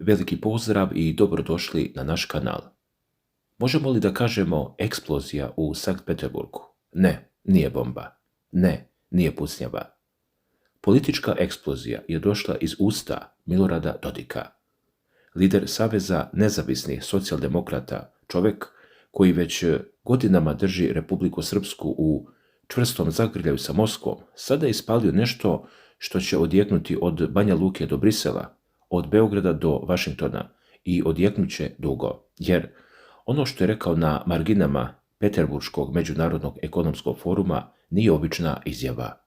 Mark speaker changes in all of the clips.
Speaker 1: Veliki pozdrav i dobrodošli na naš kanal. Možemo li da kažemo eksplozija u Sankt Peterburgu? Ne, nije bomba. Ne, nije pucnjava. Politička eksplozija je došla iz usta Milorada Dodika. Lider Saveza nezavisnih socijaldemokrata, čovjek koji već godinama drži Republiku Srpsku u čvrstom zagrljaju sa Moskvom, sada je ispalio nešto što će odjeknuti od Banja Luke do Brisela, od Beograda do Vašingtona i odjeknuće dugo, jer ono što je rekao na marginama Peterburškog međunarodnog ekonomskog foruma nije obična izjava.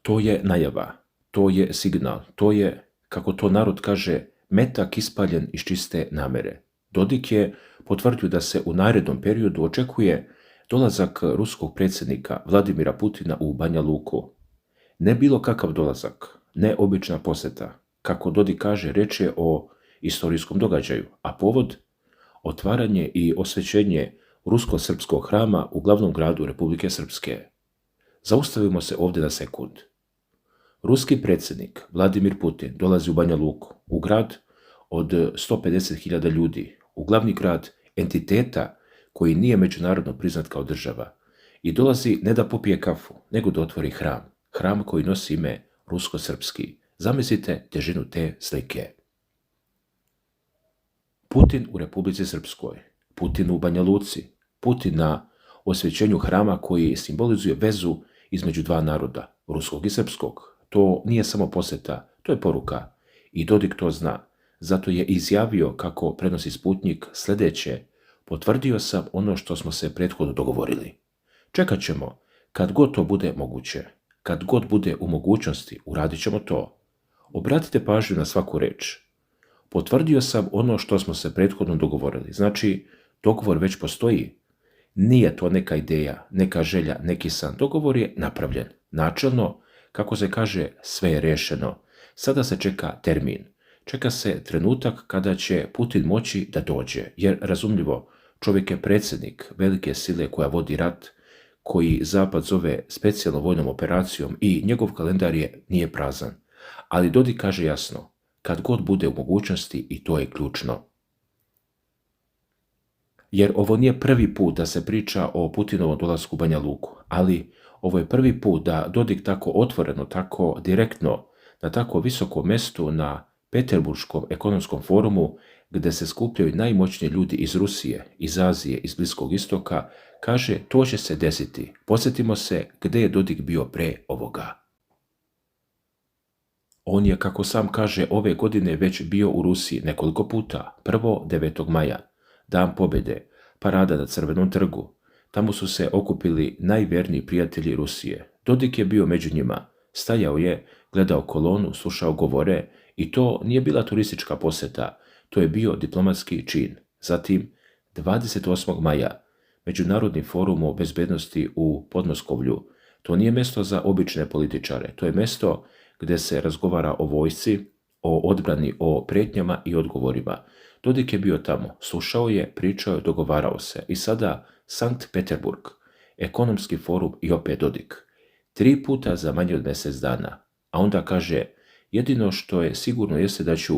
Speaker 1: To je najava, to je signal, to je, kako to narod kaže, metak ispaljen iz čiste namere. Dodik je potvrdio da se u narednom periodu očekuje dolazak ruskog predsjednika Vladimira Putina u Banja Luku. Ne bilo kakav dolazak, ne obična posjeta. Kako Dodik kaže, reč je o istorijskom događaju, a povod otvaranje i osvećenje rusko-srpskog hrama u glavnom gradu Republike Srpske. Zaustavimo se ovdje na sekund. Ruski predsjednik Vladimir Putin dolazi u Banja Luku, u grad od 150.000 ljudi, u glavni grad entiteta koji nije međunarodno priznat kao država, i dolazi ne da popije kafu, nego da otvori hram. Hram koji nosi ime rusko-srpski. Zamislite težinu te slike. Putin u Republici Srpskoj, Putin u Banja Luci, Putin na osvećenju hrama koji simbolizuje vezu između dva naroda, ruskog i srpskog. To nije samo posjeta, to je poruka. I Dodik to zna. Zato je izjavio, kako prenosi Sputnik, sljedeće: potvrdio sam ono što smo se prethodno dogovorili. Čekat ćemo, kad god to bude moguće. Kad god bude u mogućnosti, uradit ćemo to. Obratite pažnju na svaku reč. Potvrdio sam ono što smo se prethodno dogovorili. Znači, dogovor već postoji. Nije to neka ideja, neka želja, neki san. Dogovor je napravljen. Načelno, kako se kaže, sve je rešeno. Sada se čeka termin. Čeka se trenutak kada će Putin moći da dođe. Jer, razumljivo, čovjek je predsjednik velike sile koja vodi rat, koji Zapad zove specijalnom vojnom operacijom, i njegov kalendar nije prazan. Ali Dodik kaže jasno, kad god bude u mogućnosti, i to je ključno. Jer ovo nije prvi put da se priča o Putinovom dolasku u Banja Luku, ali ovo je prvi put da Dodik tako otvoreno, tako direktno, na tako visokom mjestu na Peterburškom ekonomskom forumu, gdje se skupljaju najmoćniji ljudi iz Rusije, iz Azije, iz Bliskog istoka, kaže to će se desiti. Podsjetimo se gdje je Dodik bio pre ovoga. On je, kako sam kaže, ove godine već bio u Rusiji nekoliko puta. Prvo 9. maja, dan pobjede, parada na Crvenom trgu. Tamo su se okupili najverniji prijatelji Rusije. Dodik je bio među njima. Stajao je, gledao kolonu, slušao govore, i to nije bila turistička posjeta, to je bio diplomatski čin. Zatim, 28. maja, Međunarodni forum o bezbednosti u Podmoskovlju. To nije mjesto za obične političare, to je mjesto gdje se razgovara o vojsci, o odbrani, o prijetnjama i odgovorima. Dodik je bio tamo, slušao je, pričao je, dogovarao se. I sada Sankt Peterburg, ekonomski forum i opet Dodik. 3 puta za manje od mjesec dana. A onda kaže, jedino što je sigurno jeste da ću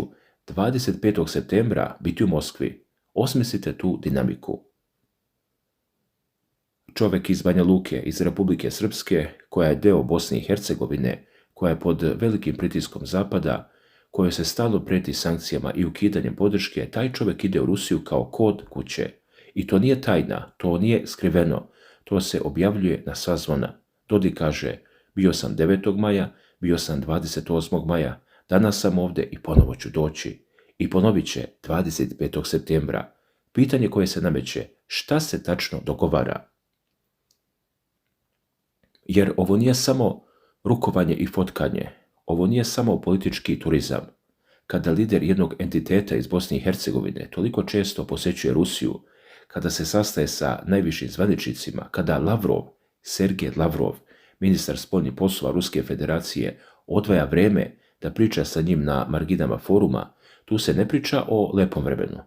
Speaker 1: 25. septembra biti u Moskvi. Osmislite tu dinamiku. Čovjek iz Banja Luke, iz Republike Srpske, koja je deo Bosne i Hercegovine, koja je pod velikim pritiskom Zapada, kojoj se stalno prijeti sankcijama i ukidanjem podrške, taj čovjek ide u Rusiju kao kod kuće. I to nije tajna, to nije skriveno, to se objavljuje na sva zvona. Dodik kaže, bio sam 9. maja, bio sam 28. maja, danas sam ovdje i ponovo ću doći. I ponovit će 25. septembra. Pitanje koje se nameće, šta se tačno dogovara? Jer ovo nije samo rukovanje i fotkanje, ovo nije samo politički turizam. Kada lider jednog entiteta iz Bosne i Hercegovine toliko često posjećuje Rusiju, kada se sastaje sa najvišim zvaničnicima, kada Lavrov, Sergej Lavrov, ministar spoljnih poslova Ruske federacije, odvaja vrijeme da priča sa njim na marginama foruma, tu se ne priča o lepom vremenu.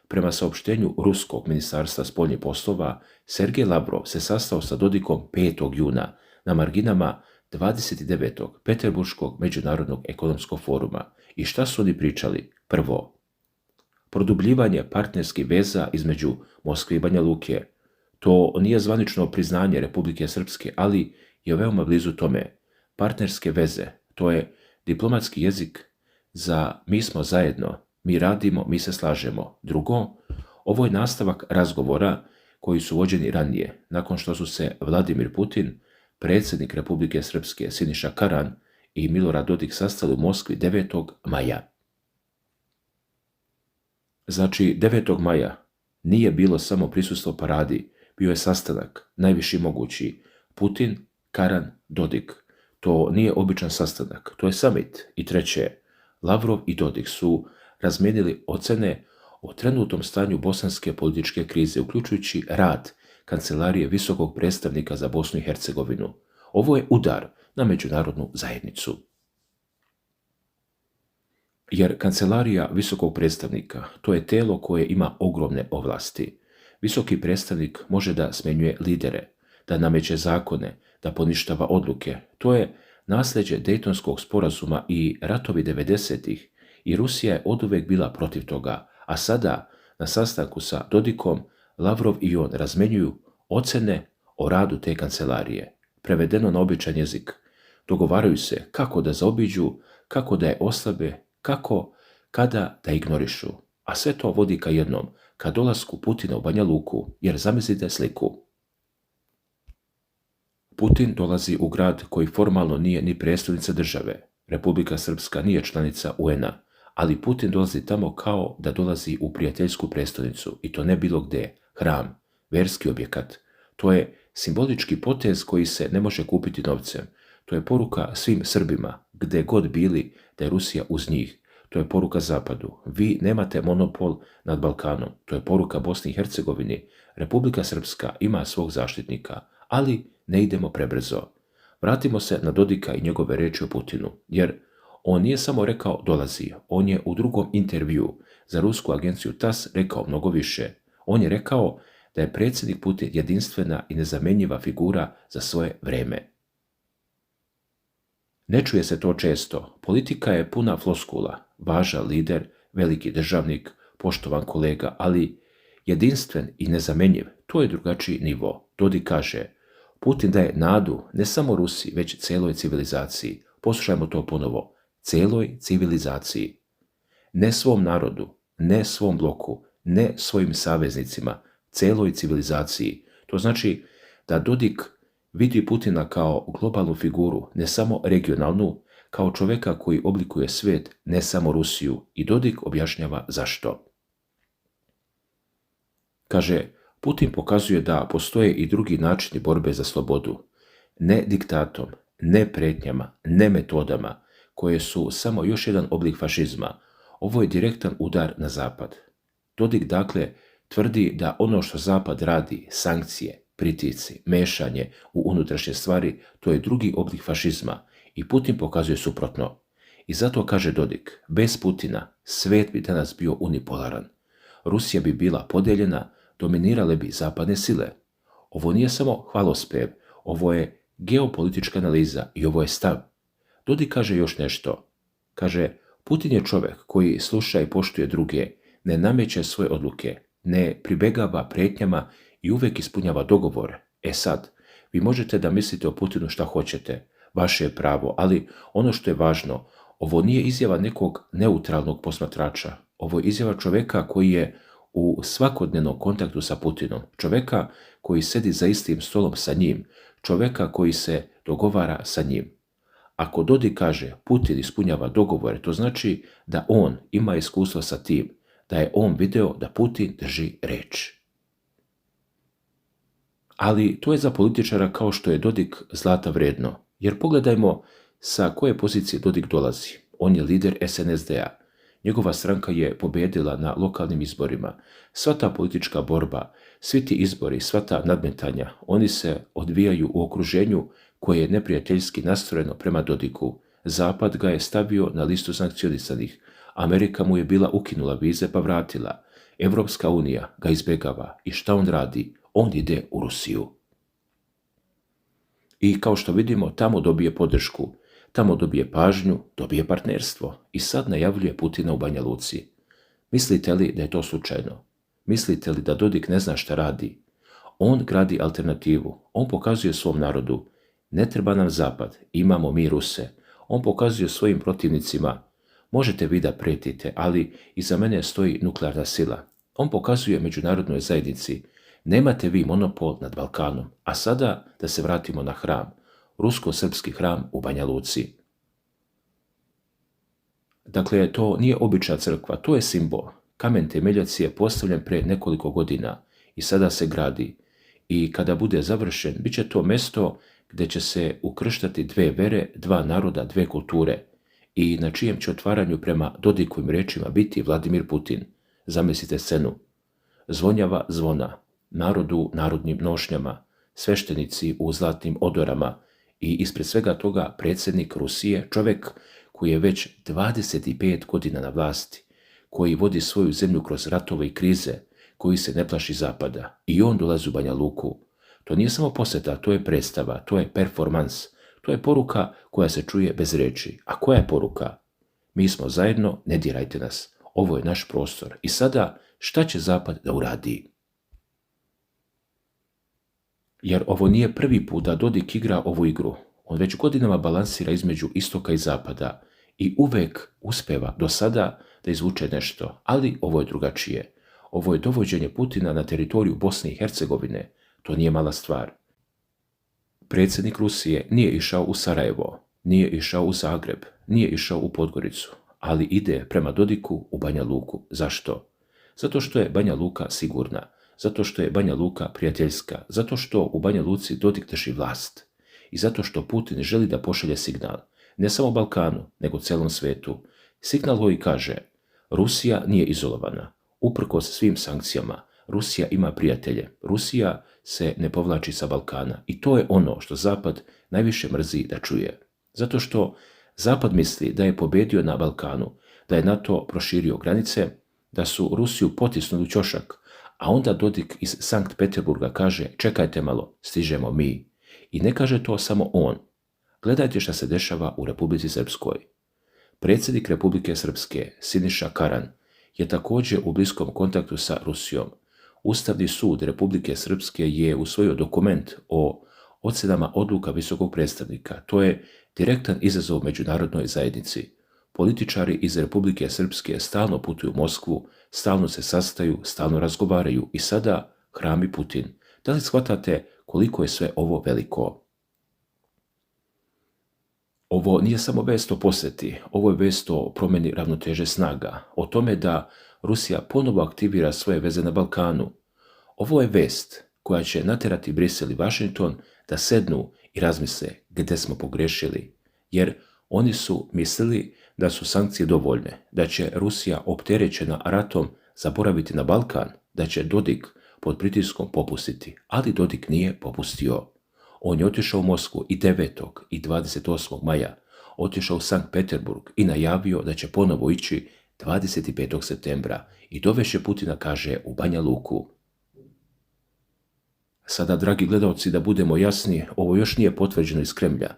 Speaker 1: Prema saopštenju Ruskog ministarstva spoljnih poslova, Sergej Lavrov se sastao sa Dodikom 5. juna na marginama 29. Peterburškog međunarodnog ekonomskog foruma I šta su oni pričali? Prvo, produbljivanje partnerskih veza između Moskve i Banja Luke. To nije zvanično priznanje Republike Srpske, ali je veoma blizu tome. Partnerske veze, to je diplomatski jezik za mi smo zajedno, mi radimo, mi se slažemo. Drugo, ovo je nastavak razgovora koji su vođeni ranije, nakon što su se Vladimir Putin, predsjednik Republike Srpske Siniša Karan i Milorad Dodik sastali u Moskvi 9. maja. Znači, 9. maja nije bilo samo prisustvo paradi, bio je sastanak, najviši mogući, Putin, Karan, Dodik. To nije običan sastanak, to je summit. I treće, Lavrov i Dodik su razmijenili ocjene o trenutnom stanju bosanske političke krize, uključujući rad Kancelarije visokog predstavnika za Bosnu i Hercegovinu. Ovo je udar na međunarodnu zajednicu. Jer Kancelarija visokog predstavnika, to je tijelo koje ima ogromne ovlasti. Visoki predstavnik može da smjenjuje lidere, da nameće zakone, da poništava odluke. To je nasljeđe Dejtonskog sporazuma i ratovi 90-ih i Rusija je oduvek bila protiv toga, a sada na sastanku sa Dodikom Lavrov i on razmenjuju ocjene o radu te kancelarije. Prevedeno na običan jezik, dogovaraju se kako da zaobiđu, kako da je oslabe, kako, kada da ignorišu. A sve to vodi ka jednom, ka dolasku Putina u Banja Luku, jer zamislite sliku. Putin dolazi u grad koji formalno nije ni prijestolnica države. Republika Srpska nije članica UN-a, ali Putin dolazi tamo kao da dolazi u prijateljsku prijestolnicu, i to ne bilo gdje, hram, verski objekat. To je simbolički potez koji se ne može kupiti novcem. To je poruka svim Srbima, gdje god bili, da je Rusija uz njih. To je poruka Zapadu. Vi nemate monopol nad Balkanom. To je poruka Bosni i Hercegovini. Republika Srpska ima svog zaštitnika, ali ne idemo prebrzo. Vratimo se na Dodika i njegove riječi o Putinu, jer on nije samo rekao dolazi, on je u drugom intervju za rusku agenciju TASS rekao mnogo više. On je rekao da je predsjednik Putin jedinstvena i nezamjenjiva figura za svoje vrijeme. Ne čuje se to često. Politika je puna floskula, važan lider, veliki državnik, poštovan kolega, ali jedinstven i nezamjenjiv, to je drugačiji nivo. Dodik kaže, Putin daje nadu ne samo Rusiji, već cijeloj civilizaciji. Poslušajmo to ponovo. Cijeloj civilizaciji. Ne svom narodu, ne svom bloku, ne svojim saveznicima, cijeloj civilizaciji. To znači da Dodik vidi Putina kao globalnu figuru, ne samo regionalnu, kao čovjeka koji oblikuje svijet, ne samo Rusiju. I Dodik objašnjava zašto. Kaže, Putin pokazuje da postoje i drugi načini borbe za slobodu. Ne diktatom, ne pretnjama, ne metodama, koje su samo još jedan oblik fašizma. Ovo je direktan udar na Zapad. Dodik dakle tvrdi da ono što Zapad radi, sankcije, pritisci, mešanje u unutrašnje stvari, to je drugi oblik fašizma i Putin pokazuje suprotno. I zato kaže Dodik, bez Putina svijet bi danas bio unipolaran. Rusija bi bila podijeljena, dominirale bi zapadne sile. Ovo nije samo hvalospev, ovo je geopolitička analiza i ovo je stav. Dodik kaže još nešto. Kaže, Putin je čovjek koji sluša i poštuje druge, ne nameće svoje odluke, ne pribegava pretnjama i uvijek ispunjava dogovore. E sad, vi možete da mislite o Putinu šta hoćete, vaše je pravo, ali ono što je važno, ovo nije izjava nekog neutralnog posmatrača, ovo je izjava čovjeka koji je u svakodnevnom kontaktu sa Putinom, čovjeka koji sedi za istim stolom sa njim, čovjeka koji se dogovara sa njim. Ako Dodik kaže Putin ispunjava dogovore, to znači da on ima iskustvo sa tim, da je on video da Putin drži reč. Ali to je za političara kao što je Dodik zlata vredno, jer pogledajmo sa koje pozicije Dodik dolazi. On je lider SNSD-a. Njegova stranka je pobjedila na lokalnim izborima. Sva ta politička borba, svi ti izbori, sva ta nadmetanja, oni se odvijaju u okruženju koje je neprijateljski nastrojeno prema Dodiku. Zapad ga je stavio na listu sankcionisanih. Amerika mu je bila ukinula vize pa vratila. Evropska unija ga izbjegava. I šta on radi? On ide u Rusiju. I kao što vidimo, tamo dobije podršku. Tamo dobije pažnju, dobije partnerstvo i sad najavljuje Putina u Banja Luci. Mislite li da je to slučajno? Mislite li da Dodik ne zna šta radi? On gradi alternativu, on pokazuje svom narodu, ne treba nam zapad, imamo mi Ruse. On pokazuje svojim protivnicima, možete vi da prijetite, ali iza mene stoji nuklearna sila. On pokazuje međunarodnoj zajednici, nemate vi monopol nad Balkanom. A sada da se vratimo na hram, rusko-srpski hram u Banja Luci. Dakle, to nije obična crkva, to je simbol. Kamen temeljac je postavljen pre nekoliko godina i sada se gradi. I kada bude završen, bit će to mesto gdje će se ukrštati dve vere, dva naroda, dve kulture i na čijem će otvaranju prema Dodikovim rečima biti Vladimir Putin. Zamislite scenu. Zvonjava zvona, narodu narodnim nošnjama, sveštenici u zlatnim odorama i ispred svega toga predsjednik Rusije, čovjek koji je već 25 godina na vlasti, koji vodi svoju zemlju kroz ratove i krize, koji se ne plaši zapada. I on dolazi u Banja Luku. To nije samo posjeta, to je predstava, to je performans, to je poruka koja se čuje bez riječi. A koja je poruka? Mi smo zajedno, ne dirajte nas. Ovo je naš prostor. I sada, šta će zapad da uradi? Jer ovo nije prvi put da Dodik igra ovu igru. On već godinama balansira između istoka i zapada i uvek uspeva do sada da izvuče nešto. Ali ovo je drugačije. Ovo je dovođenje Putina na teritoriju Bosne i Hercegovine. To nije mala stvar. Predsjednik Rusije nije išao u Sarajevo, nije išao u Zagreb, nije išao u Podgoricu, ali ide prema Dodiku u Banja Luku. Zašto? Zato što je Banja Luka sigurna, zato što je Banja Luka prijateljska, zato što u Banja Luci Dodik drži vlast i zato što Putin želi da pošalje signal, ne samo Balkanu, nego celom svetu. Signal koji kaže, Rusija nije izolovana, uprkos svim sankcijama, Rusija ima prijatelje, Rusija se ne povlači sa Balkana i to je ono što Zapad najviše mrzi da čuje. Zato što Zapad misli da je pobedio na Balkanu, da je NATO proširio granice, da su Rusiju potisnuli u ćošak, a onda Dodik iz Sankt Peterburga kaže čekajte malo, stižemo mi. I ne kaže to samo on. Gledajte šta se dešava u Republici Srpskoj. Predsjednik Republike Srpske, Siniša Karan, je također u bliskom kontaktu sa Rusijom. Ustavni sud Republike Srpske je usvojio dokument o ocjenama odluka visokog predstavnika. To je direktan izazov međunarodnoj zajednici. Političari iz Republike Srpske stalno putuju u Moskvu, stalno se sastaju, stalno razgovaraju i sada hrami Putin. Da li shvatate koliko je sve ovo veliko? Ovo nije samo vest o posjeti, ovo je vest o promjeni ravnoteže snaga, o tome da Rusija ponovo aktivira svoje veze na Balkanu. Ovo je vest koja će natjerati Brisel i Washington da sednu i razmisle gdje smo pogrešili, jer oni su mislili da su sankcije dovoljne, da će Rusija opterećena ratom zaboraviti na Balkan, da će Dodik pod pritiskom popustiti, ali Dodik nije popustio. On je otišao u Moskvu i 9. i 28. maja, otišao u Sankt Peterburg i najavio da će ponovo ići 25. septembra i dovešće Putina, kaže, u Banja Luku. Sada, dragi gledalci, da budemo jasni, ovo još nije potvrđeno iz Kremlja.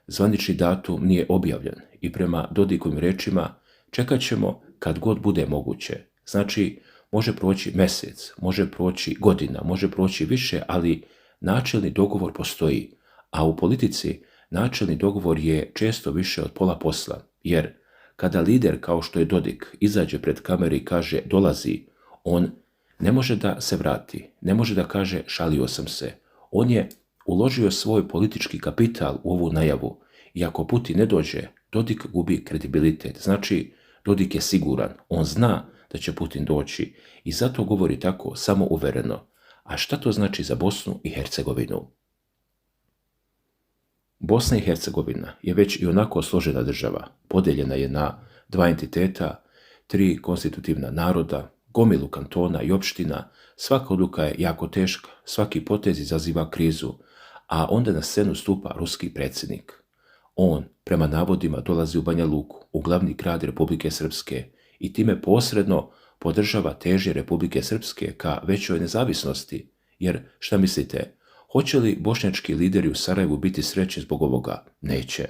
Speaker 1: Zvanični datum nije objavljen i prema Dodikovim rečima čekat ćemo kad god bude moguće. Znači, može proći mjesec, može proći godina, može proći više, ali načelni dogovor postoji, a u politici načelni dogovor je često više od pola posla, jer kada lider kao što je Dodik izađe pred kamere i kaže dolazi, on ne može da se vrati, ne može da kaže šalio sam se. On je uložio svoj politički kapital u ovu najavu i ako Putin ne dođe, Dodik gubi kredibilitet. Znači, Dodik je siguran, on zna da će Putin doći i zato govori tako samouvereno. A šta to znači za Bosnu i Hercegovinu? Bosna i Hercegovina je već i onako složena država. Podeljena je na dva entiteta, 3 konstitutivna naroda, gomilu kantona i opština. Svaka odluka je jako teška, svaki potez izaziva krizu, a onda na scenu stupa ruski predsjednik. On, prema navodima, dolazi u Banja Luku, u glavni grad Republike Srpske i time posredno podržava težnje Republike Srpske ka većoj nezavisnosti. Jer, šta mislite, hoće li bošnjački lideri u Sarajevu biti srećni zbog ovoga? Neće.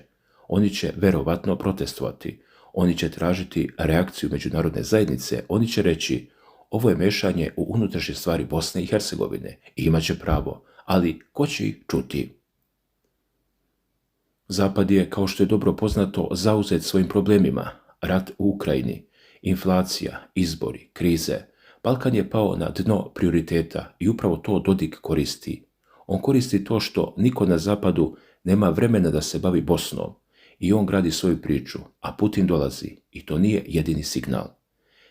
Speaker 1: Oni će verovatno protestovati. Oni će tražiti reakciju međunarodne zajednice. Oni će reći, ovo je mešanje u unutrašnje stvari Bosne i Hercegovine i imat će pravo, ali ko će ih čuti? Zapad je, kao što je dobro poznato, zauzet svojim problemima. Rat u Ukrajini, inflacija, izbori, krize. Balkan je pao na dno prioriteta i upravo to Dodik koristi. On koristi to što niko na zapadu nema vremena da se bavi Bosnom i on gradi svoju priču, a Putin dolazi i to nije jedini signal.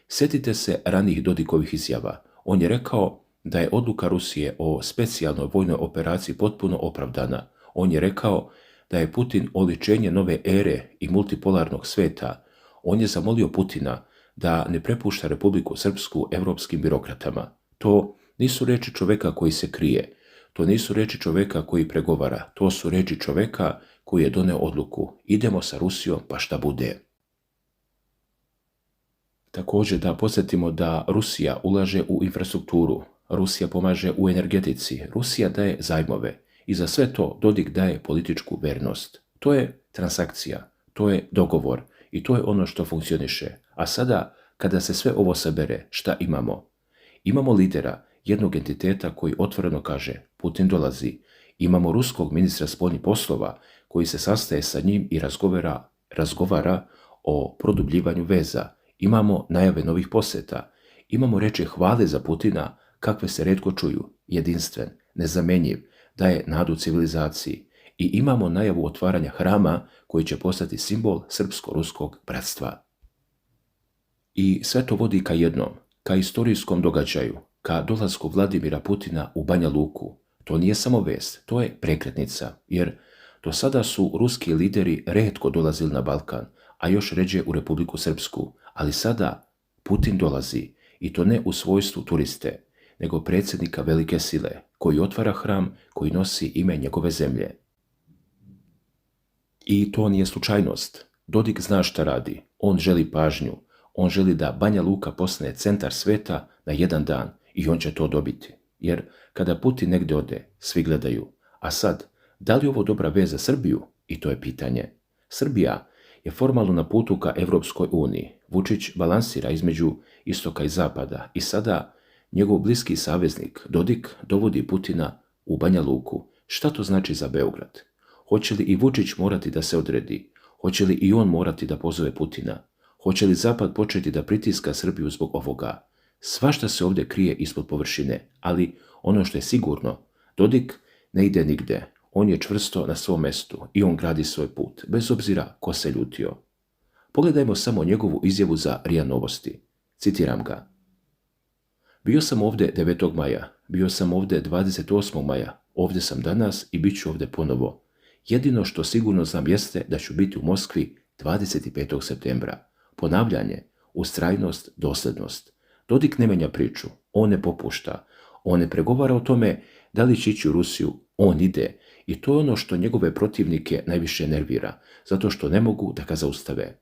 Speaker 1: Sjetite se ranijih Dodikovih izjava. On je rekao da je odluka Rusije o specijalnoj vojnoj operaciji potpuno opravdana. On je rekao da je Putin oličenje nove ere i multipolarnog sveta. On je zamolio Putina da ne prepušta Republiku Srpsku evropskim birokratama. To nisu reči čoveka koji se krije. To nisu reči čoveka koji pregovara. To su reči čoveka koji je doneo odluku. Idemo sa Rusijom pa šta bude. Također da podsjetimo da Rusija ulaže u infrastrukturu. Rusija pomaže u energetici. Rusija daje zajmove. I za sve to Dodik daje političku vernost. To je transakcija. To je dogovor. I to je ono što funkcioniše. A sada, kada se sve ovo sabere, šta imamo? Imamo lidera jednog entiteta koji otvoreno kaže Putin dolazi. Imamo ruskog ministra spoljnih poslova koji se sastaje sa njim i razgovara o produbljivanju veza. Imamo najave novih posjeta. Imamo reči hvale za Putina kakve se retko čuju. Jedinstven, nezamenjiv, daje nadu civilizaciji. I imamo najavu otvaranja hrama koji će postati simbol srpsko-ruskog bratstva. I sve to vodi ka jednom, ka istorijskom događaju, ka dolasku Vladimira Putina u Banja Luku. To nije samo vest, to je prekretnica, jer do sada su ruski lideri retko dolazili na Balkan, a još ređe u Republiku Srpsku, ali sada Putin dolazi i to ne u svojstvu turiste, nego predsjednika velike sile, koji otvara hram koji nosi ime njegove zemlje. I to nije slučajnost. Dodik zna šta radi. On želi pažnju. On želi da Banja Luka postane centar sveta na jedan dan i on će to dobiti. Jer kada Putin negdje ode, svi gledaju. A sad, da li je ovo dobra veza za Srbiju? I to je pitanje. Srbija je formalno na putu ka Evropskoj uniji. Vučić balansira između istoka i zapada i sada njegov bliski saveznik Dodik dovodi Putina u Banja Luku. Šta to znači za Beograd? Hoće li i Vučić morati da se odredi? Hoće li i on morati da pozove Putina? Hoće li Zapad početi da pritiska Srbiju zbog ovoga? Svašta se ovdje krije ispod površine, ali ono što je sigurno, Dodik ne ide nigde. On je čvrsto na svom mestu i on gradi svoj put, bez obzira ko se ljutio. Pogledajmo samo njegovu izjavu za RIA Novosti. Citiram ga. Bio sam ovdje 9. maja, bio sam ovdje 28. maja, ovdje sam danas i bit ću ovdje ponovo. Jedino što sigurno znam jeste da ću biti u Moskvi 25. septembra. Ponavljanje, ustrajnost, dosljednost. Dodik ne menja priču, on ne popušta, on ne pregovara o tome da li će ići u Rusiju, on ide i to je ono što njegove protivnike najviše nervira, zato što ne mogu da ga zaustave.